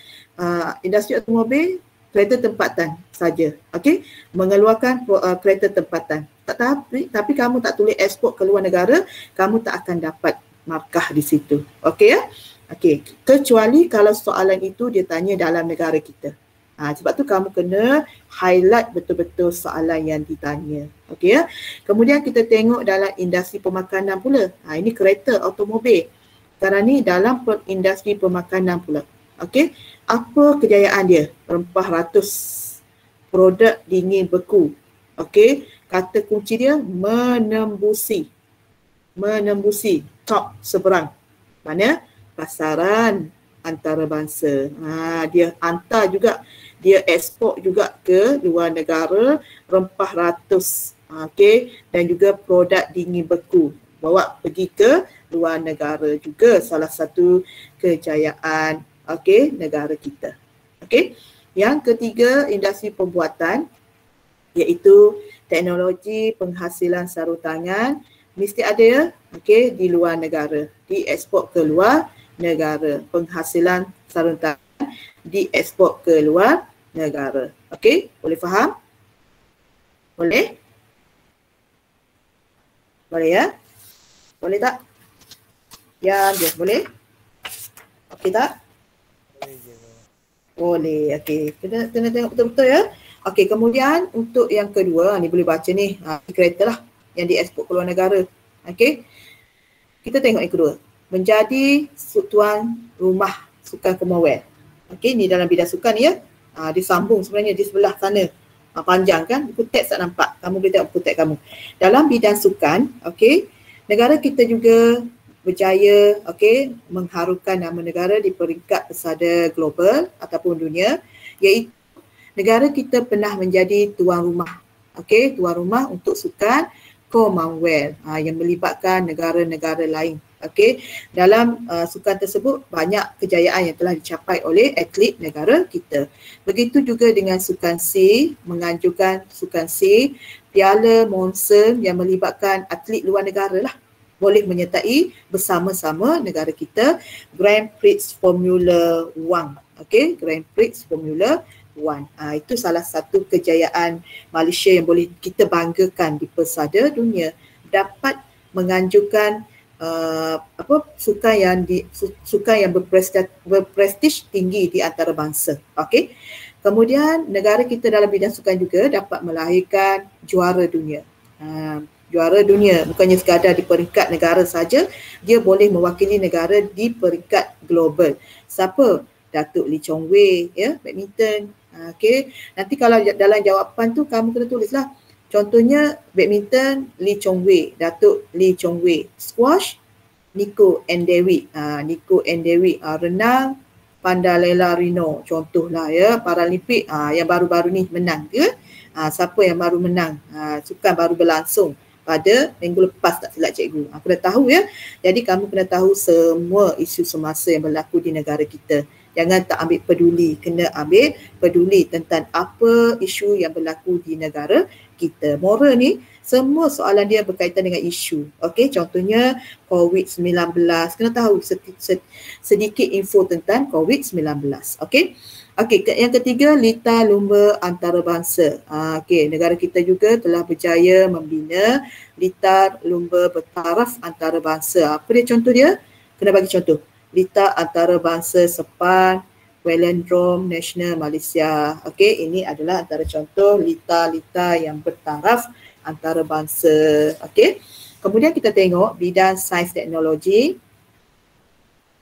A: industri automobil kereta tempatan saja. Okey, mengeluarkan kereta tempatan. Tapi kamu tak tulis ekspor ke luar negara, kamu tak akan dapat markah di situ. Okey ya? Okey, kecuali kalau soalan itu dia tanya dalam negara kita. Sebab tu kamu kena highlight betul-betul soalan yang ditanya. Okey ya? Kemudian kita tengok dalam industri pemakanan pula. Ini kereta automobil. Sekarang ni dalam industri pemakanan pula. Okey, apa kejayaan dia? Rempah ratus, produk dingin beku. Okey, kata kunci dia menembusi top seberang. Mana? Pasaran antarabangsa. Dia hantar juga, dia ekspor juga ke luar negara rempah ratus. Okey, dan juga produk dingin beku. Bawa pergi ke luar negara juga salah satu kejayaan negara kita. Okey. Yang ketiga industri pembuatan iaitu teknologi penghasilan sarutangan mesti ada ya, di luar negara, diekspor ke luar negara. Penghasilan sarutangan diekspor ke luar negara. Okey, boleh faham? Boleh? Boleh ya? Boleh tak? Ya, dia boleh? Okey tak? Boleh. Okey, kena tengok betul-betul ya. Okey, kemudian untuk yang kedua, ni boleh baca ni, kereta lah yang diekspor ke luar negara. Okey. Kita tengok yang kedua. Menjadi tuan rumah sukan Commonwealth. Okey, ni dalam bidang sukan ya. Disambung sebenarnya di sebelah sana. Panjang kan? Buku teks tak nampak. Kamu boleh tengok buku teks kamu. Dalam bidang sukan, okey, negara kita juga berjaya mengharukan nama negara di peringkat pesada global ataupun dunia, iaitu negara kita pernah menjadi tuan rumah. Okey, tuan rumah untuk sukan Commonwealth yang melibatkan negara-negara lain. Okey, dalam sukan tersebut banyak kejayaan yang telah dicapai oleh atlet negara kita. Begitu juga dengan sukan C, menganjurkan sukan C, Piala Monson yang melibatkan atlet luar negara lah, boleh menyertai bersama-sama negara kita Grand Prix Formula 1. Okey, Grand Prix Formula 1. Itu salah satu kejayaan Malaysia yang boleh kita banggakan di pesada dunia, dapat menganjurkan sukan yang berprestij tinggi di antarabangsa. Okey. Kemudian negara kita dalam bidang sukan juga dapat melahirkan juara dunia. Juara dunia bukannya sekadar di peringkat negara saja, dia boleh mewakili negara di peringkat global. Siapa? Datuk Lee Chong Wei, ya, badminton. Okey. Nanti kalau dalam jawapan tu kamu kena tulislah. Contohnya badminton Lee Chong Wei, Datuk Lee Chong Wei. Squash Niko Endewi. Niko Endewi. Renang Pandalela Rino, contohlah ya. Paralimpik yang baru-baru ni menang ke? Siapa yang baru menang? Sukan baru berlangsung pada minggu lepas, tak silap cikgu. Aku dah tahu ya. Jadi kamu kena tahu semua isu semasa yang berlaku di negara kita. Jangan tak ambil peduli, kena ambil peduli tentang apa isu yang berlaku di negara kita. Moral ni, semua soalan dia berkaitan dengan isu. Okey, contohnya COVID-19. Kena tahu sedikit info tentang COVID-19. Okey. Okey, yang ketiga, Litar Lumba Antarabangsa. Okey, negara kita juga telah berjaya membina Litar Lumba Bertaraf Antarabangsa. Apa dia contoh dia? Kena bagi contoh. Litar Antarabangsa Sepan Velodrome Nasional Malaysia. Okey, ini adalah antara contoh litar-litar yang bertaraf antarabangsa. Okey. Kemudian kita tengok bidang sains teknologi.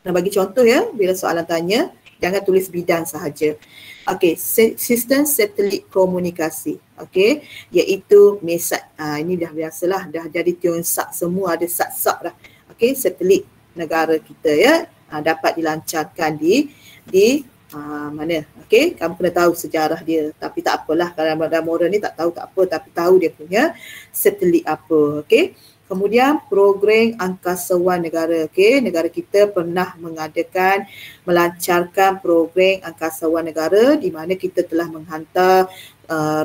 A: Nak bagi contoh ya, bila soalan tanya, jangan tulis bidang sahaja. Okey, sistem satelit komunikasi. Okey, iaitu MESAT. Ini dah biasalah, dah jadi tiongsak semua, ada sat-sat dah. Okey, satelit negara kita ya, dapat dilancarkan di mana. Okey, kamu kena tahu sejarah dia, tapi tak apalah kalau dalam moral ni tak tahu tak apa, tapi tahu dia punya satelit apa. Okey. Kemudian program angkasawan negara. Okey, negara kita pernah melancarkan program angkasawan negara di mana kita telah menghantar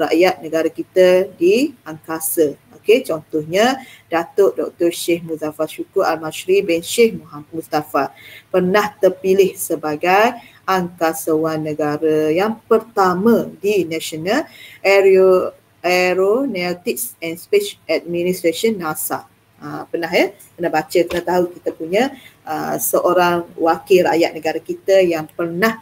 A: rakyat negara kita di angkasa. Okey, contohnya Datuk Dr. Sheikh Muzaffar Syukur Al-Mashri bin Sheikh Muhammad Mustafa pernah terpilih sebagai angkasawan negara yang pertama di National Aeronautics and Space Administration NASA. Pernah ya, pernah baca, pernah tahu kita punya seorang wakil rakyat negara kita yang pernah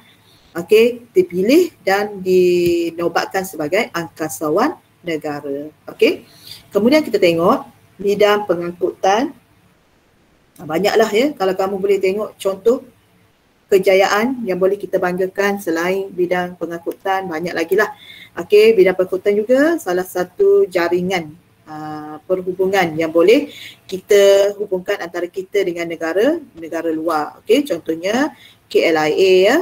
A: dipilih dan dinobatkan sebagai angkasawan negara. Okey. Kemudian kita tengok bidang pengangkutan. Banyaklah ya, kalau kamu boleh tengok contoh kejayaan yang boleh kita banggakan selain bidang pengangkutan, banyak lagi lah. Okey, bidang pengangkutan juga salah satu jaringan perhubungan yang boleh kita hubungkan antara kita dengan negara luar. Okey, contohnya KLIA ya,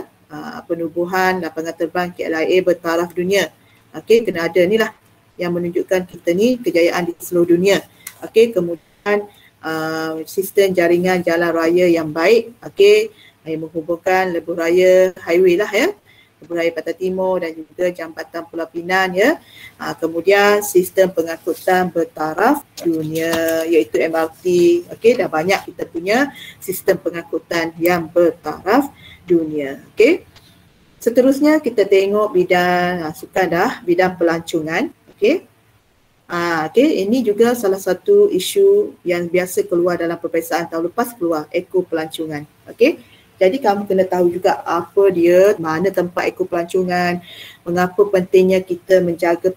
A: penubuhan lapangan terbang KLIA bertaraf dunia. Okey, kena ada ni lah yang menunjukkan kita ni kejayaan di seluruh dunia. Okey, kemudian sistem jaringan jalan raya yang baik, okey, yang menghubungkan lebuh raya highway lah ya, lebuh raya Pantai Timur dan juga jambatan Pulau Pinang ya. Kemudian sistem pengangkutan bertaraf dunia iaitu MRT. Okey, dah banyak kita punya sistem pengangkutan yang bertaraf dunia. Okey. Seterusnya kita tengok bidang sukan dah, bidang pelancongan. Okey. Okey, ini juga salah satu isu yang biasa keluar dalam peperiksaan tahun lepas, keluar eko pelancongan. Okey. Jadi kamu kena tahu juga apa dia, mana tempat eko pelancongan, mengapa pentingnya kita menjaga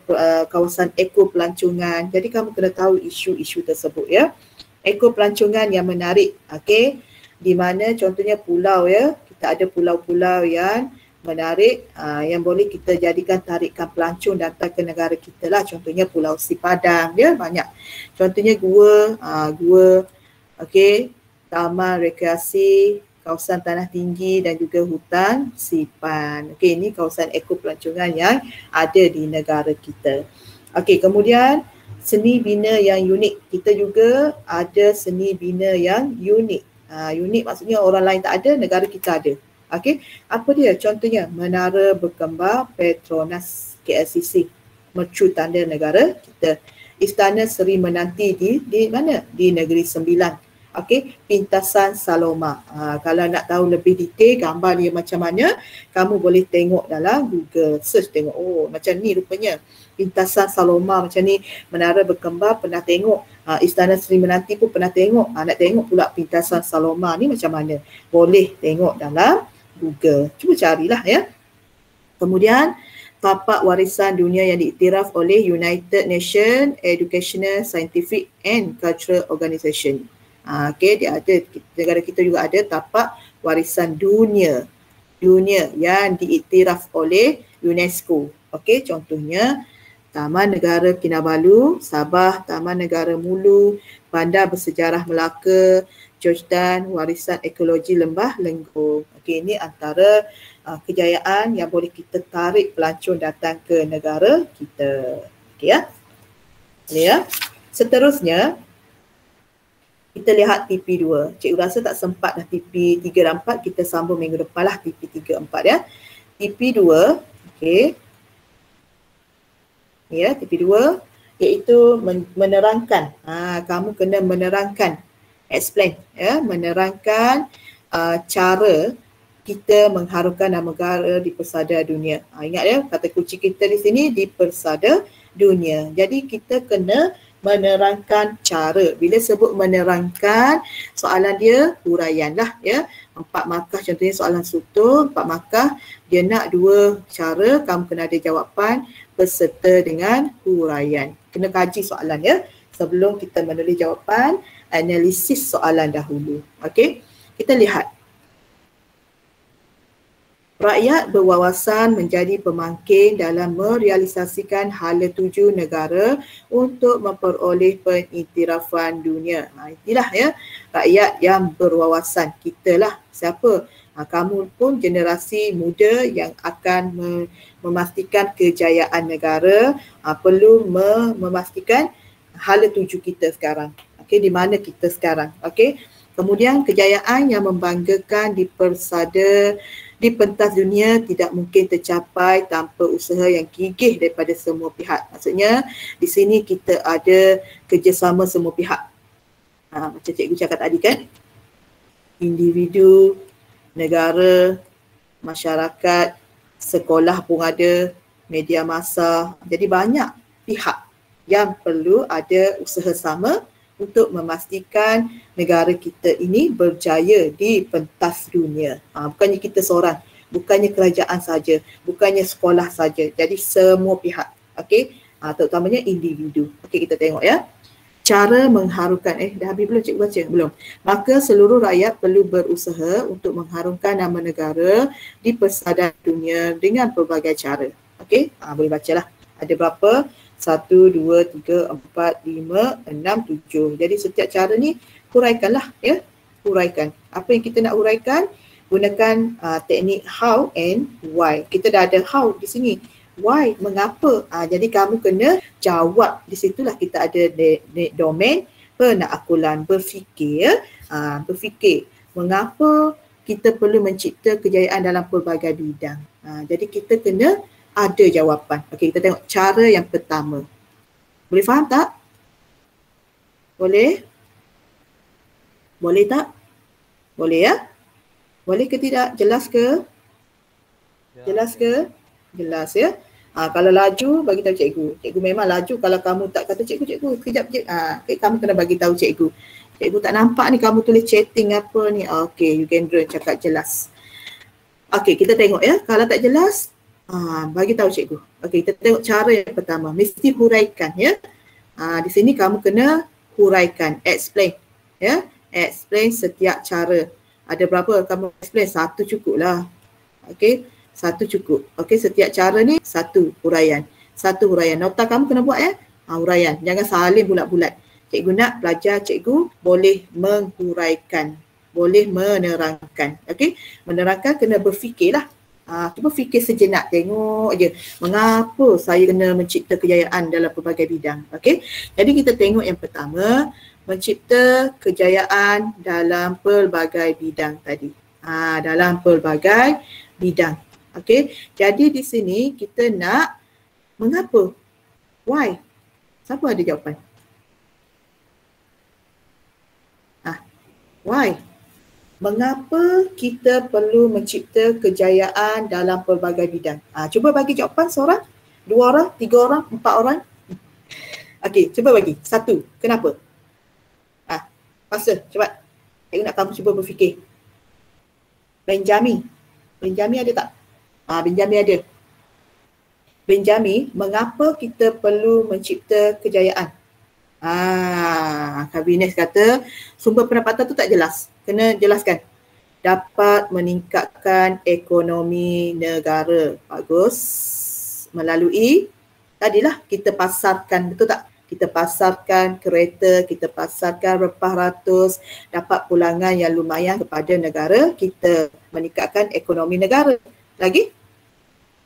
A: kawasan eko pelancongan. Jadi kamu kena tahu isu-isu tersebut ya. Eko pelancongan yang menarik, okey, di mana contohnya pulau ya, kita ada pulau-pulau yang menarik yang boleh kita jadikan tarikan pelancong datang ke negara kita lah. Contohnya Pulau Sipadang ya, banyak. Contohnya gua okey, taman rekreasi kawasan tanah tinggi dan juga hutan sipan. Okey, ini kawasan ekopelancongan yang ada di negara kita. Okey, kemudian seni bina yang unik. Kita juga ada seni bina yang unik. Unik maksudnya orang lain tak ada, negara kita ada. Okey, apa dia? Contohnya Menara Berkembar Petronas KLCC, mercu tanda negara kita. Istana Seri Menanti di mana? Di Negeri Sembilan. Okey, Pintasan Saloma. Kalau nak tahu lebih detail gambar dia macam mana, kamu boleh tengok dalam Google search, tengok oh macam ni rupanya. Pintasan Saloma macam ni, Menara Berkembar pernah tengok, Istana Seri Menanti pun pernah tengok. Nak tengok pula Pintasan Saloma ni macam mana, boleh tengok dalam Google. Cuba carilah ya. Kemudian tapak warisan dunia yang diiktiraf oleh United Nations Educational, Scientific and Cultural Organization. Okey, dia ada, negara kita juga ada tapak warisan dunia yang diiktiraf oleh UNESCO. Okey, contohnya Taman Negara Kinabalu, Sabah, Taman Negara Mulu, Bandar Bersejarah Melaka, Georgetown, Warisan Ekologi Lembah Lenggong. Okey, ini antara kejayaan yang boleh kita tarik pelancong datang ke negara kita. Okey ya. Boleh ya. Seterusnya kita lihat TP2. Cikgu rasa tak sempat dah TP 3 dan 4, kita sambung minggu depan lah TP 3 4 ya. TP2, okey. Ya, TP2 iaitu menerangkan. Kamu kena menerangkan, explain ya, menerangkan cara kita mengharumkan nama negara di persada dunia. Ingat ya, kata kunci kita di sini di persada dunia. Jadi kita kena menerangkan cara. Bila sebut menerangkan, soalan dia huraian lah ya. 4 markah contohnya soalan sutur, 4 markah dia nak 2 cara, kamu kena ada jawapan berserta dengan huraian. Kena kaji soalan ya. Sebelum kita menulis jawapan, analisis soalan dahulu. Okey, kita lihat. Rakyat berwawasan menjadi pemangkin dalam merealisasikan hala tuju negara untuk memperoleh pengiktirafan dunia. Inilah ya, rakyat yang berwawasan. Kitalah siapa? Kamu pun generasi muda yang akan memastikan kejayaan negara, perlu memastikan hala tuju kita sekarang. Okey, di mana kita sekarang. Okey. Kemudian kejayaan yang membanggakan di persada di pentas dunia tidak mungkin tercapai tanpa usaha yang gigih daripada semua pihak. Maksudnya di sini kita ada kerjasama semua pihak. Macam cikgu cakap tadi kan, individu, negara, masyarakat, sekolah pun ada, media massa. Jadi banyak pihak yang perlu ada usaha sama untuk memastikan negara kita ini berjaya di pentas dunia. Bukannya kita seorang, bukannya kerajaan saja, bukannya sekolah saja. Jadi semua pihak, okey, terutamanya individu. Okey, kita tengok ya. Cara mengharumkan, dah habis belum cikgu baca? Belum. Maka seluruh rakyat perlu berusaha untuk mengharumkan nama negara di persada dunia dengan pelbagai cara. Okey, boleh bacalah. Ada berapa? 1, 2, 3, 4, 5, 6, 7. Jadi setiap cara ni huraikanlah ya. Huraikan. Apa yang kita nak huraikan? Gunakan teknik how and why. Kita dah ada how di sini. Why? Mengapa? Jadi kamu kena jawab. Di situlah kita ada domain penakakulan, berfikir ya. Berfikir. Mengapa kita perlu mencipta kejayaan dalam pelbagai bidang. Jadi kita kena ada jawapan. Okey, kita tengok cara yang pertama. Boleh faham tak? Boleh? Boleh tak? Boleh ya? Boleh ke tidak? Jelas ke? Jelas ke? Jelas ya? Kalau laju, bagi tahu cikgu. Cikgu memang laju. Kalau kamu tak kata cikgu, kejap. Okay, kamu kena bagi tahu cikgu. Cikgu tak nampak ni kamu tulis chatting apa ni. Okey, Yugandra cakap jelas. Okey, kita tengok ya. Kalau tak jelas, bagi tahu cikgu. Okey, kita tengok cara yang pertama. Mesti huraikan ya. Di sini kamu kena huraikan, explain ya. Explain setiap cara. Ada berapa kamu explain? 1 cukup lah. Okey, 1 cukup. Okey, setiap cara ni 1 huraian. 1 huraian. Nota kamu kena buat ya. Huraian. Jangan salin bulat-bulat. Cikgu nak pelajar cikgu boleh menghuraikan. boleh menerangkan. Okey, menerangkan kena berfikirlah. Cuba fikir sejenak, tengok je mengapa saya kena mencipta kejayaan dalam pelbagai bidang. Okey, jadi kita tengok yang pertama, mencipta kejayaan dalam pelbagai bidang tadi. Dalam pelbagai bidang. Okey, jadi di sini kita nak mengapa? Why? Siapa ada jawapan? Why? Mengapa kita perlu mencipta kejayaan dalam pelbagai bidang? Cuba bagi jawapan seorang, 2 orang, 3 orang, 4 orang. Okey, cuba bagi. 1, kenapa? Masa, cepat. Saya nak kamu cuba berfikir. Benjamin ada tak? Benjamin ada. Benjamin, mengapa kita perlu mencipta kejayaan? Kabinet kata sumber pendapatan tu tak jelas. Kena jelaskan. Dapat meningkatkan ekonomi negara. Bagus. Melalui tadilah kita pasarkan, betul tak? Kita pasarkan kereta, kita pasarkan rempah ratus, dapat pulangan yang lumayan kepada negara, kita meningkatkan ekonomi negara. Lagi?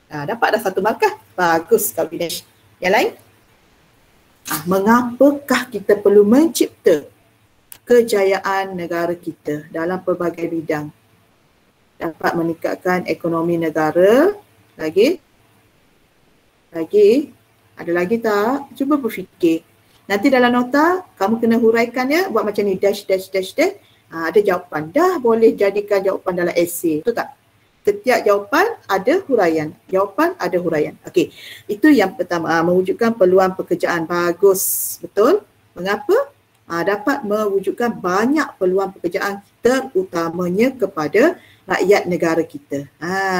A: Dapat dah 1 markah. Bagus kabinet. Yang lain? Mengapakah kita perlu mencipta kejayaan negara kita dalam pelbagai bidang? Dapat meningkatkan ekonomi negara. Lagi? Ada lagi tak? Cuba berfikir. Nanti dalam nota, kamu kena huraikan ya. Buat macam ni, dash. Ada jawapan. Dah boleh jadikan jawapan dalam esei. Betul tak? Setiap jawapan ada huraian. Okey. Itu yang pertama. Mewujudkan peluang pekerjaan. Bagus. Betul. Mengapa? Dapat mewujudkan banyak peluang pekerjaan terutamanya kepada rakyat negara kita.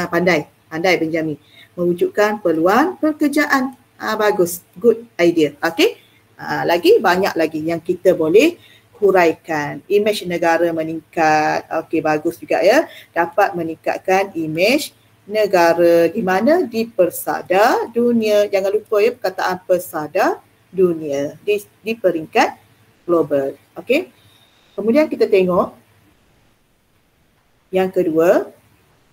A: Pandai Benjamin. Mewujudkan peluang pekerjaan. Bagus. Good idea. Okey. Lagi banyak lagi yang kita boleh huraikan. Imej negara meningkat. Okey, bagus juga ya. Dapat meningkatkan imej negara di mana? Di persada dunia. Jangan lupa ya perkataan persada dunia. Di peringkat global. Okey. Kemudian kita tengok yang kedua,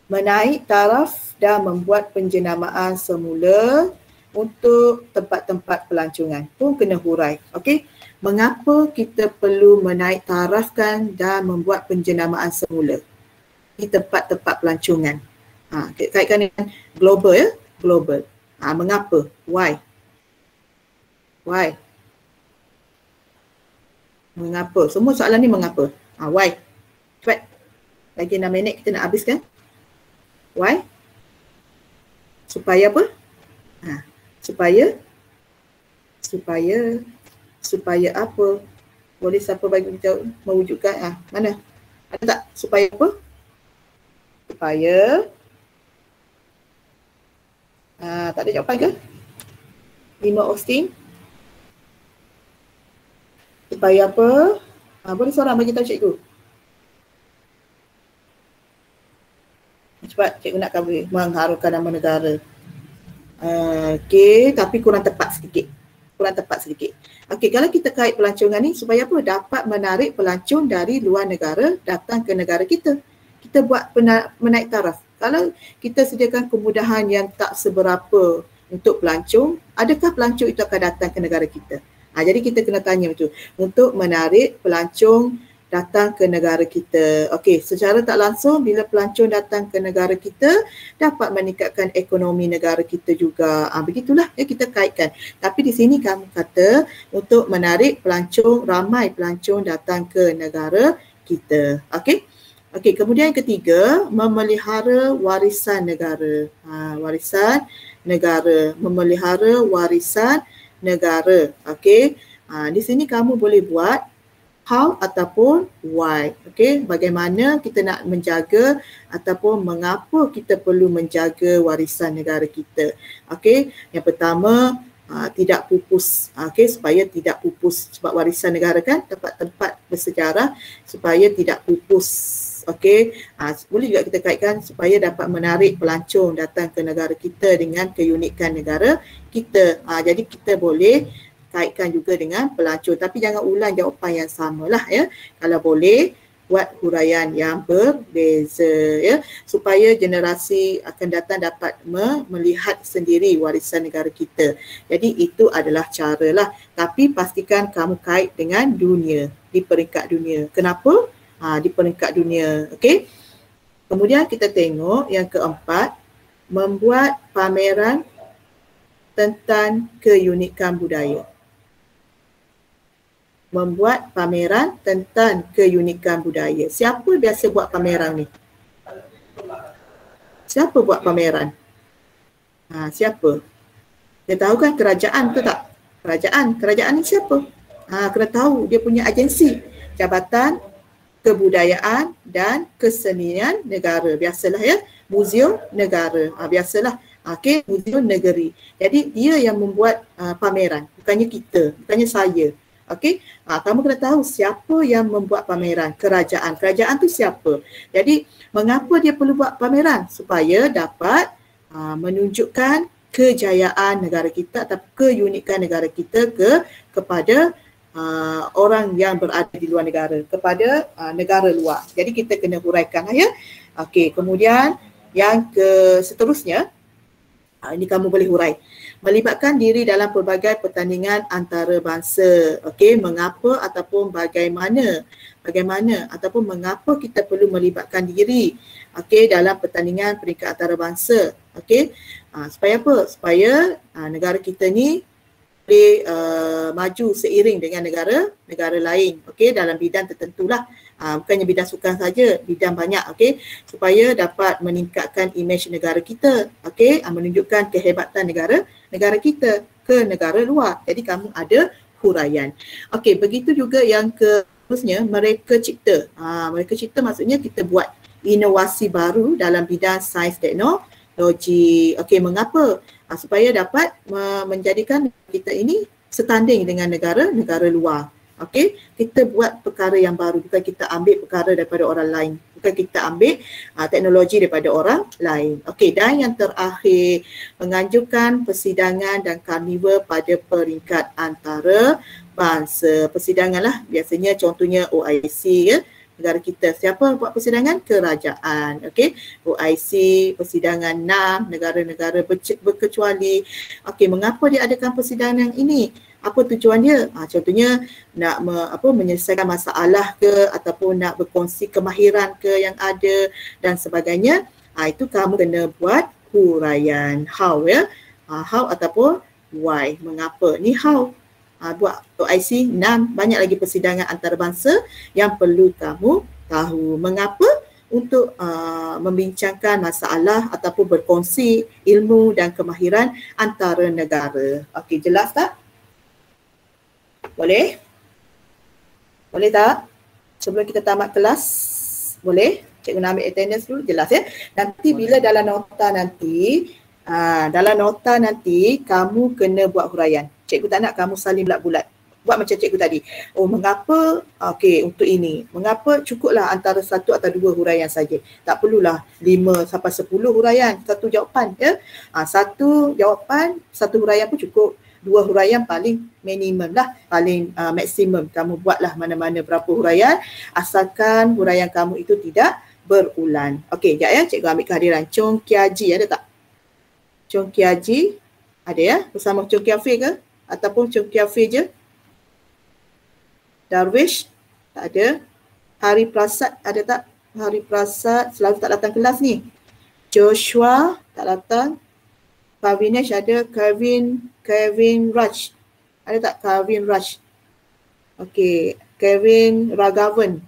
A: menaik taraf dan membuat penjenamaan semula untuk tempat-tempat pelancongan pun kena hurai. Okey. Mengapa kita perlu menaik tarafkan dan membuat penjenamaan semula di tempat-tempat pelancongan? Kaitkan dengan global ya, global. Mengapa? Why? Mengapa? Semua soalan ni mengapa? Why? Cepat. Lagi 6 minit kita nak habiskan. Why? Supaya apa? Supaya apa? Boleh siapa bagi kita mewujudkan? Mana? Ada tak? Supaya apa? Supaya tak ada jawapan ke? 5 Austin. Supaya apa? Boleh seorang bagi tahu cikgu. Cepat, cikgu nak cover. Mengharumkan nama negara. Okey, tapi kurang tepat sedikit. Okey, kalau kita kait pelancongan ni supaya apa? Dapat menarik pelancong dari luar negara datang ke negara kita. Kita buat menaik taraf. Kalau kita sediakan kemudahan yang tak seberapa untuk pelancong, adakah pelancong itu akan datang ke negara kita? Jadi kita kena tanya betul. Untuk menarik pelancong datang ke negara kita. Okey, secara tak langsung bila pelancong datang ke negara kita dapat meningkatkan ekonomi negara kita juga. Begitulah ya kita kaitkan. Tapi di sini kami kata untuk menarik pelancong, ramai pelancong datang ke negara kita. Okey. Kemudian yang ketiga, memelihara warisan negara. Memelihara warisan negara. Okey. Di sini kamu boleh buat how ataupun why. Okey, bagaimana kita nak menjaga ataupun mengapa kita perlu menjaga warisan negara kita. Okey, yang pertama tidak pupus. Okey, supaya tidak pupus sebab warisan negara kan tempat-tempat bersejarah supaya tidak pupus. Okey, boleh juga kita kaitkan supaya dapat menarik pelancong datang ke negara kita dengan keunikan negara kita. Jadi kita boleh kaitkan juga dengan pelancong, tapi jangan ulang jawapan yang samalah ya. Kalau boleh buat huraian yang berbeza ya, supaya generasi akan datang dapat melihat sendiri warisan negara kita. Jadi itu adalah caralah, tapi pastikan kamu kait dengan dunia, di peringkat dunia. Kenapa? Di peringkat dunia. Okey. Kemudian kita tengok yang keempat, membuat pameran tentang keunikan budaya. Membuat pameran tentang keunikan budaya. Siapa biasa buat pameran ni? Siapa buat pameran? Siapa? Dia tahu kan kerajaan tu tak? Kerajaan ni siapa? Kena tahu dia punya agensi, Jabatan Kebudayaan dan Kesenian Negara. Biasalah ya, Muzium Negara. Biasalah. Okey, Muzium Negeri. Jadi dia yang membuat pameran, bukannya kita, bukannya saya. Okey, kamu kena tahu siapa yang membuat pameran. Kerajaan. Kerajaan tu siapa? Jadi mengapa dia perlu buat pameran? Supaya dapat menunjukkan kejayaan negara kita atau keunikan negara kita kepada orang yang berada di luar negara, kepada negara luar. Jadi kita kena huraikan ya. Okey, kemudian yang seterusnya, ini kamu boleh hurai. Melibatkan diri dalam pelbagai pertandingan antarabangsa. Okey, mengapa ataupun bagaimana ataupun mengapa kita perlu melibatkan diri dalam pertandingan peringkat antarabangsa. Okey, supaya apa? Supaya negara kita ni boleh maju seiring dengan negara lain, dalam bidang tertentulah. Bukannya bidang sukan saja, bidang banyak, supaya dapat meningkatkan imej negara kita, menunjukkan kehebatan negara kita ke negara luar. Jadi kamu ada huraian. Begitu juga yang seterusnya, mereka cipta. Mereka cipta maksudnya kita buat inovasi baru dalam bidang sains teknologi. Mengapa? Supaya dapat menjadikan kita ini setanding dengan negara luar. Kita buat perkara yang baru, bukan kita ambil perkara daripada orang lain, bukan kita ambil teknologi daripada orang lain. Dan yang terakhir, menganjurkan persidangan dan karnival pada peringkat antarabangsa. Persidangan lah, biasanya contohnya OIC ya, negara kita. Siapa buat persidangan? Kerajaan. OIC, persidangan 6 negara-negara berkecuali. Mengapa dia adakan persidangan ini? Apa tujuan dia? Contohnya nak menyelesaikan masalah ke, ataupun nak berkongsi kemahiran ke yang ada dan sebagainya. Itu kamu kena buat huraian. How ya? How ataupun why? Mengapa? Ni how. Buat OIC 6, banyak lagi persidangan antarabangsa yang perlu kamu tahu. Mengapa? Untuk membincangkan masalah ataupun berkongsi ilmu dan kemahiran antara negara. Jelas tak? Boleh? Boleh tak? Sebelum kita tamat kelas, boleh? Cikgu nak ambil attendance dulu, jelas ya? Nanti bila dalam nota nanti, kamu kena buat huraian. Cikgu tak nak kamu salin bulat-bulat. Buat macam cikgu tadi. Mengapa? Untuk ini. Mengapa? Cukuplah antara 1 atau 2 huraian saja. Tak perlulah 5 sampai 10 huraian, 1 jawapan ya. 1 jawapan, 1 huraian pun cukup. 2 huraian paling minimum lah, paling maksimum. Kamu buatlah mana-mana berapa huraian, asalkan huraian kamu itu tidak berulang. Sekejap ya, cikgu ambil kehadiran Chong Kiaji, ada tak? Chong Kiaji ada ya? Bersama Chong Kiafi ke? Ataupun Chong Kiafi je? Darwish tak ada. Hari Prasad ada tak? Hari Prasad selalu tak datang kelas ni. Joshua tak datang. Kavinesh ada. Kevin Raj. Ada tak Kevin Raj? Kevin Ragavan.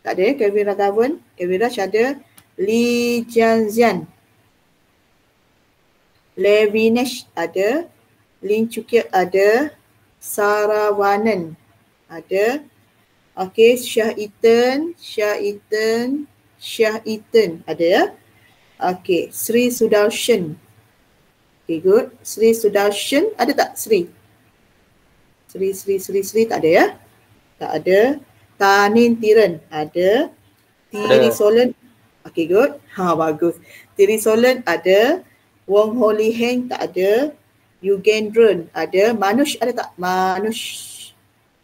A: Tak ada Kevin Ragavan. Kevin Raj ada. Lee Jianzian. Levinesh ada. Lin Chukiat ada. Sarawanan ada. Syah ada ya. Sri Sudarshan. Good. Sri Sudarshan ada tak? Sri tak ada ya? Tak ada. Tanin Tiran ada. Tiri Solan. Good. Bagus. Tiri Solan ada. Wong Holy Heng tak ada. Yugendron ada. Manush ada tak? Manush.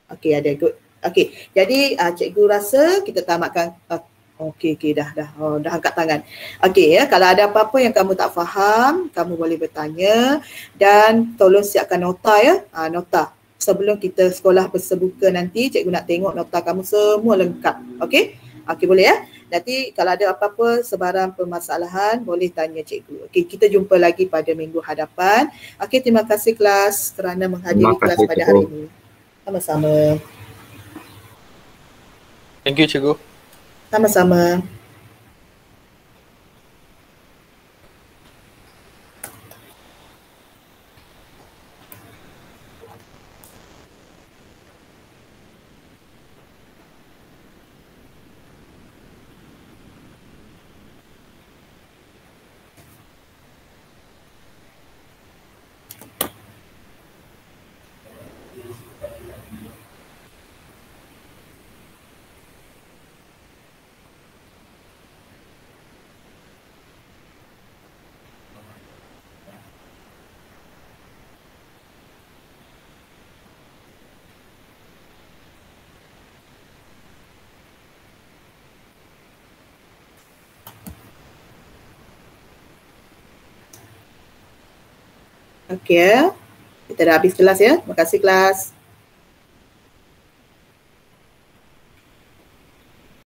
A: Ada. Good. Okey, jadi cikgu rasa kita tamatkan. Okey, dah angkat tangan. Okey ya, kalau ada apa-apa yang kamu tak faham, kamu boleh bertanya dan tolong siapkan nota ya, nota. Sebelum kita sekolah bersebuka nanti, cikgu nak tengok nota kamu semua lengkap. Okey? Okey, boleh ya? Nanti kalau ada apa-apa sebarang permasalahan, boleh tanya cikgu. Okey, kita jumpa lagi pada minggu hadapan. Okey, terima kasih kelas kerana menghadiri kelas pada hari ini. Sama-sama.
B: Thank you, cikgu.
A: Sama-sama. Okey ya. Kita dah habis kelas ya. Terima kasih kelas.